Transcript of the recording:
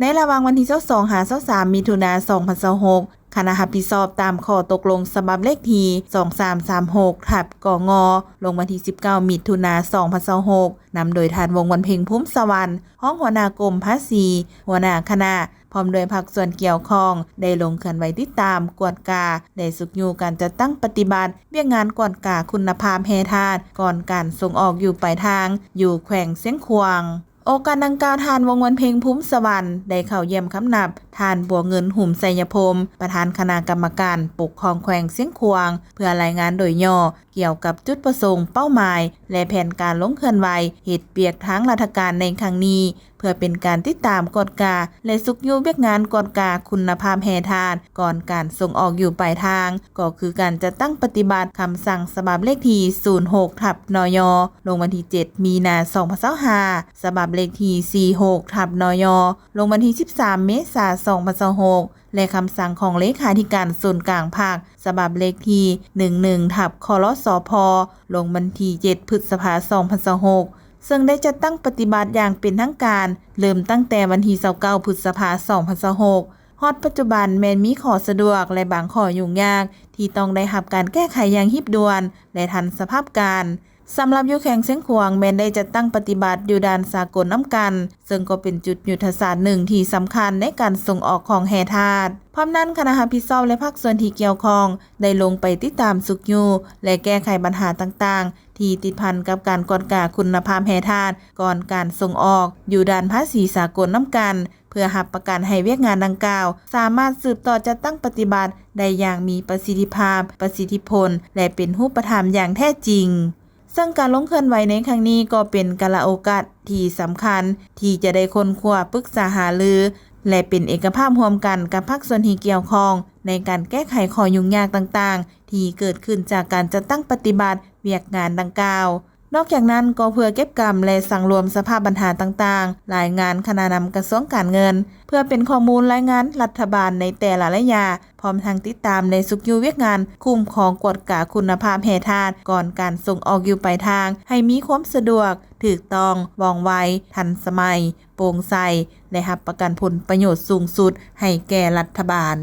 ในระหว่างวันที่22หา23มิถุนายน2026คณะรับผิดชอบตามข้อตกลงฉบับเลขที่2336/กงลงวันที่19มิถุนายน2026นำโดยท่านวงศ์วันเพ็งพุ่มสวรรค์ห้องหัวหน้ากรมภาษีหัวหน้าคณะพร้อมโดยภาคส่วนเกี่ยวข้องได้ลงเคลื่อนไหวติดตามกวดกาได้สุกอยู่การจัดตั้งปฏิบัติเวียกงานกวดกาคุณภาพแห่ทาสก่อนการส่งออกอยู่ปลายทางอยู่แขวงเสียงขวางโอกาสดังกล่าวทานวงศ์วันเพ็งพุ่มสวรรค์ได้เข้าเยี่ยมคำนับทานบัวเงินหุ่มไสยพรมประธานคณะกรรมการปกครองแขวงเสียงขวางเพื่อรายงานโดยย่อเกี่ยวกับจุดประสงค์เป้าหมายและแผนการลงเคลื่อนไหวเหตุเปียกทางราชการในครั้งนี้เพื่อเป็นการติดตามกฎกาและสุกอยู่เวียกงานกฎกาคุณภาพแห่ทานก่อนการส่งออกอยู่ปลายทางก็คือการจะตั้งปฏิบัติคำสั่งฉบับเลขที่06/นยลงวันที่7มีนาคม2025ฉบับเลขที่46/นยลงวันที่13เมษายน2026และคำสั่งของเลขาธิการส่วนกลางภาคฉบับเลขที่11/คลสพลงวันที่7พฤษภาคม2026ซึ่งได้จัดตั้งปฏิบัติอย่างเป็นทางการเริ่มตั้งแต่วันที่29พฤษภาคม2026ฮอดปัจจุบันแม้นมีข้อสะดวกและบางข้อยุ่งยากที่ต้องได้รับการแก้ไขอย่างรีบด่วนและทันสภาพการสำหรับอยู่แขวงเสียงขวางแม้นได้จัดตั้งปฏิบัติอยู่ด้านสากลน้ำกันซึ่งก็เป็นจุดยุทธศาสตร์หนึ่งที่สำคัญในการส่งออกของแห่ทาสพร้อมนั้นคณะรับผิดชอบและภาคส่วนที่เกี่ยวข้องได้ลงไปติดตามสุกอยู่และแก้ไขปัญหาต่างๆที่ติดพันกับการกวดกาคุณภาพแห่ทาสก่อนการส่งออกอยู่ด้านภาษีสากลน้ำกันเพื่อรับประกันให้เวียกงานดังกล่าวสามารถสืบต่อจัดตั้งปฏิบัติได้อย่างมีประสิทธิภาพประสิทธิผลและเป็นรูปธรรมอย่างแท้จริงซึ่งการลงเคลื่อนไหวในครั้งนี้ก็เป็นกาลโอกาสที่สำคัญที่จะได้ค้นคว้าปรึกษาหารือและเป็นเอกภาพร่วมกันกับภาคส่วนที่เกี่ยวข้องในการแก้ไขข้อยุ่งยากต่างๆที่เกิดขึ้นจากการจัดตั้งปฏิบัติเวียกงานดังกล่าวนอกจากนั้นก็เพื่อเก็บกรรมและสังรวมสภาพปัญหาต่างๆรายงานคณะนำกระทรวงการเงินเพื่อเป็นข้อมูลรายงานรัฐบาลในแต่ละระยะพร้อมทั้งติดตามในสุกอยู่เวียกงานคุ้มของกฎกาคุณภาพแห่ทาสก่อนการส่งออกอยู่ปลายทางให้มีความสะดวกถูกต้องว่องไวทันสมัยโปร่งใสและรับประกันผลประโยชน์สูงสุดให้แก่รัฐบาล